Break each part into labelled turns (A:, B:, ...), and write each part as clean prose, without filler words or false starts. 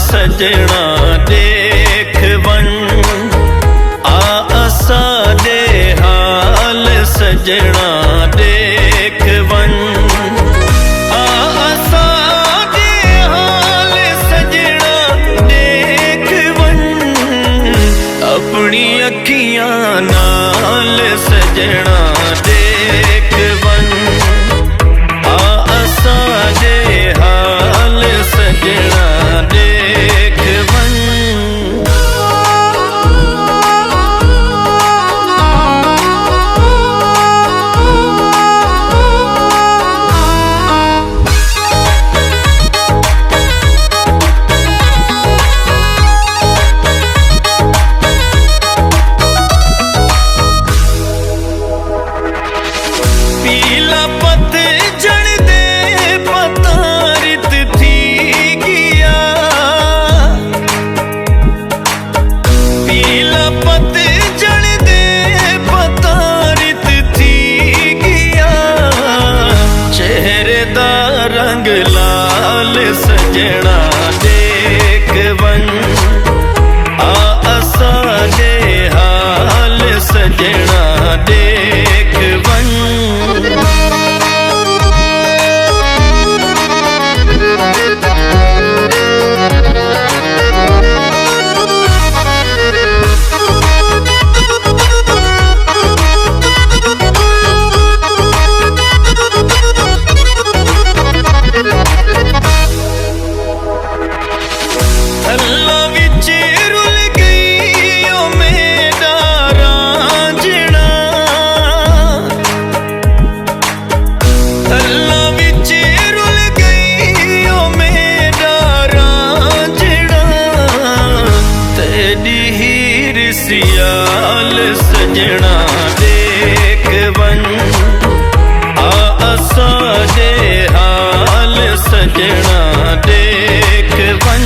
A: सजना देख वन आसा दे हाल सजना देख वन आसा दे हाल सजना देख वन अपनी अखियां नाल सजना देख वन आसा दे हाल सजना देख वन। पीला पतझड़ दे पतारित थी गया, पीला पतझड़ दे पतारित थी गया, चेहरे दा रंग लाल सजना देख वन आसा दे हाल सजना देख वन। अल्लाह विच रुल गई ओ मेरा रांझना, अल्लाह विच रुल गई ओ मेरा रांझना, तेरी हीर सियाल सजना देख वन आसा दे हाल सजना देख वन।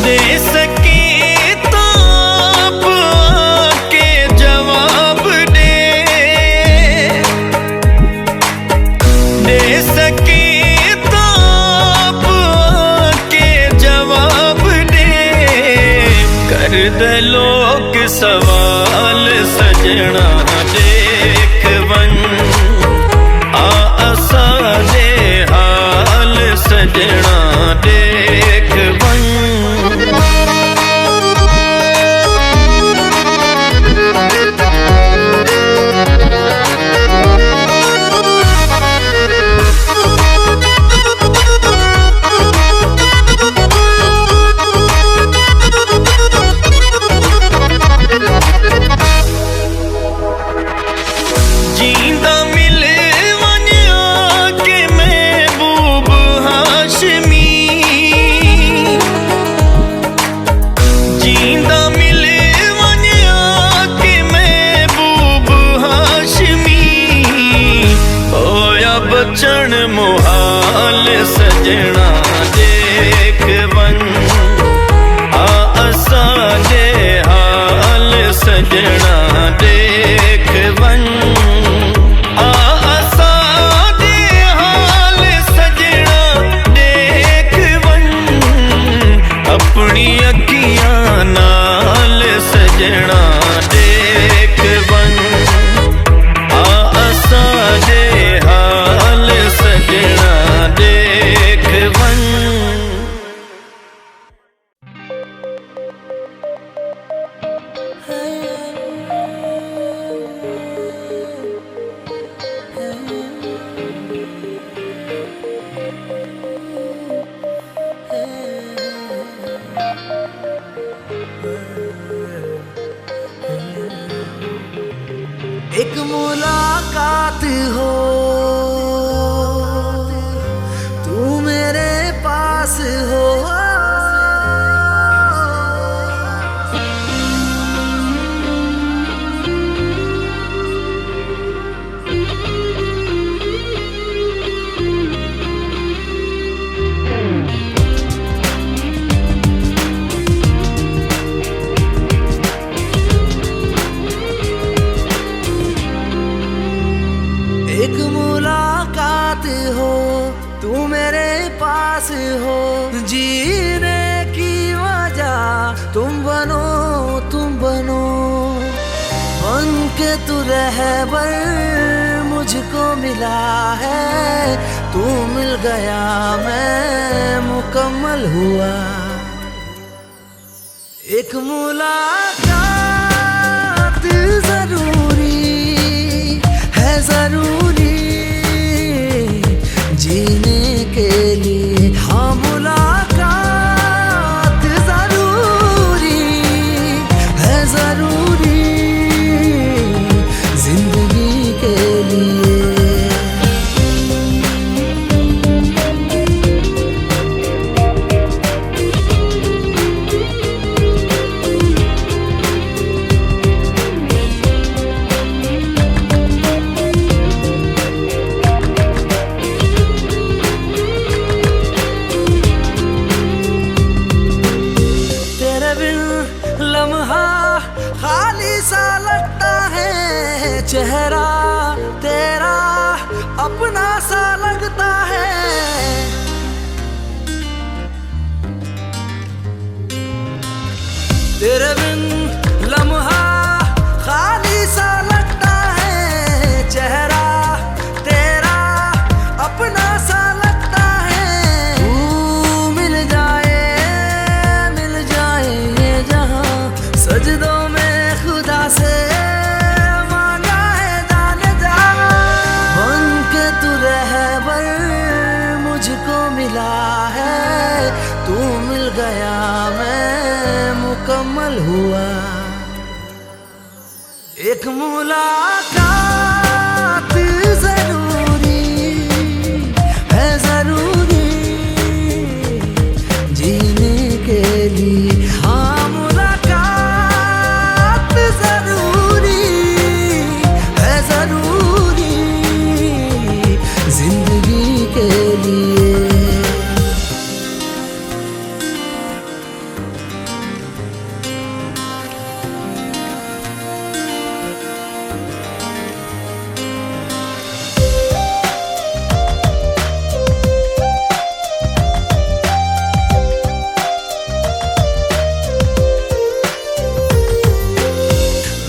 A: दे सके ताप आके जवाब दे सके ताप आके जवाब दे, कर दे लोग सवाल सजना देख वन आसा दे हाल सजना देख वन। जींदा मिले वन आके महबूब हाशमी, जींदा मिले वन आके महबूब हाशमी, होया बचन मुहाल सजना देख वन आसा दे हाल सजना देख वन आसा दे हाल सजना देख वन, अपनी अखियां नाल सजना देख वन आसा दे हाल सजना देख वन।
B: एक मुलाकात हो, तू मेरे पास हो। एक मुलाकात हो, तू मेरे पास हो। जीने की वजह तुम बनो, तुम बनो। बन के तू रहबर मुझको मिला है। तू मिल गया मैं मुकम्मल हुआ। एक मुलाकात जरूरी है, जरूरी जीने के लिए। हाँ मुलाकात जरूरी है, जरूरी जिंदगी के लिए। लम्हा खाली सा लगता है, चेहरा तेरा अपना सा लगता है। तेरे बिन लम्हा खाली सा लगता है, चेहरा तेरा अपना सा लगता है। तू मिल जाए ये जहां, सजदों में खुदा से मांगा है जाने जा। बन के तू रहबर मुझको मिला है। तू मिल गया मैं मुकम्मल हुआ। एक मुलाकात जरूरी है, जरूरी जीने के लिए। हाँ मुलाकात जरूरी है, जरूरी जिंदगी के लिए।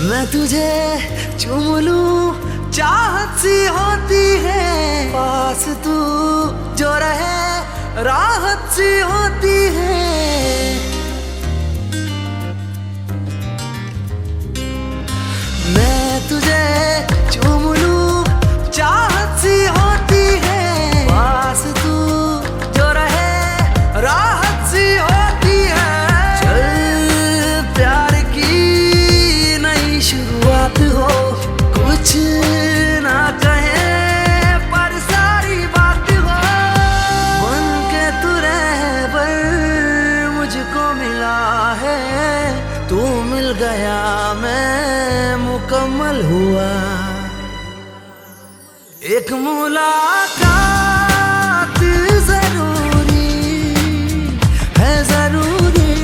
B: मैं तुझे चूम लूं चाहत सी होती है। पास तू जो रहे राहत सी होती है। मैं तुझे चूम लूं चाहत सी होती है। पास तू जो रहे राहत सी होती है। चल प्यार की शुरुआत हो, कुछ ना कहे पर सारी बात हो। बन के तू रहबर मुझको मिला है। तू मिल गया मैं मुकम्मल हुआ। एक मुलाकात जरूरी है, जरूरी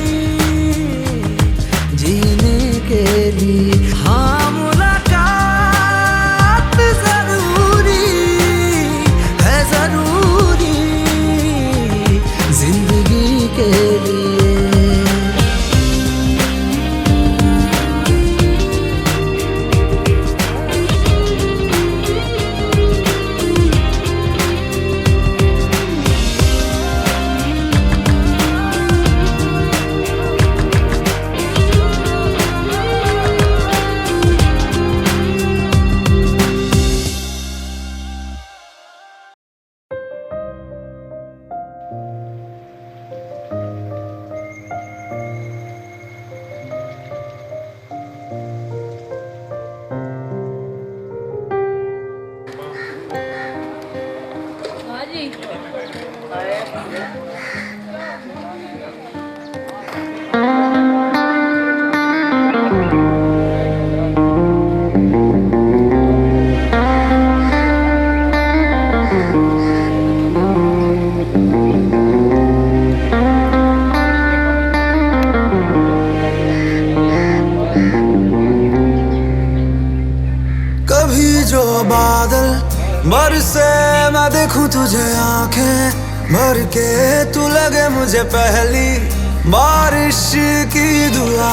B: जीने के लिए। हाँ मुलाकात जरूरी है, जरूरी जिंदगी के लिए। कभी जो बादल बरसे मैं देखूं तुझे आंखें भर के, तू लगे मुझे पहली बारिश की दुआ।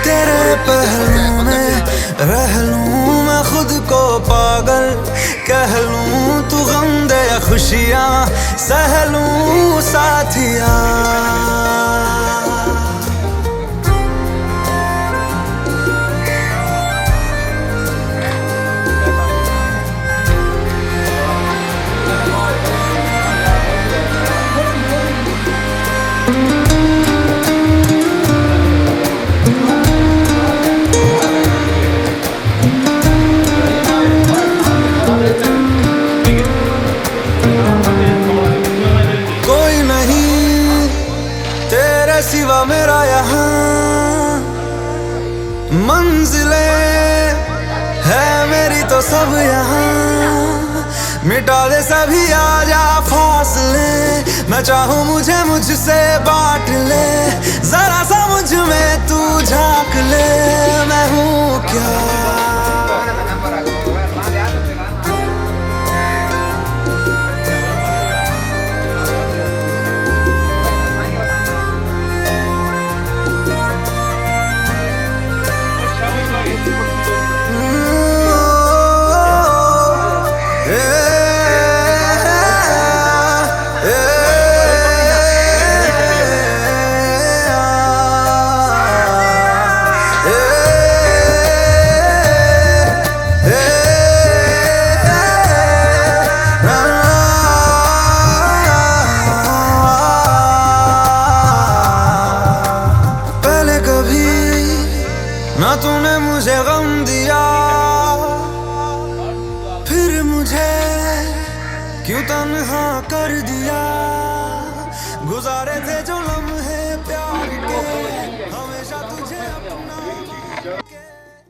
B: तेरे पहलू में रह लूं मैं खुद को पागल, कह लूं तू गम दे या खुशियां सह लूं साथिया। सिवा मेरा यहाँ मंजिलें है मेरी तो सब यहाँ, मिटा दे सभी आजा फासले, मैं चाहूँ मुझे मुझसे बांट ले, जरा सा मुझ में तू झांक ले, मैं हूँ क्या। ना तूने मुझे गम दिया, फिर मुझे क्यों तन्हा कर दिया, गुजारे थे जो लम्हे प्यार के, हमेशा तुझे अपना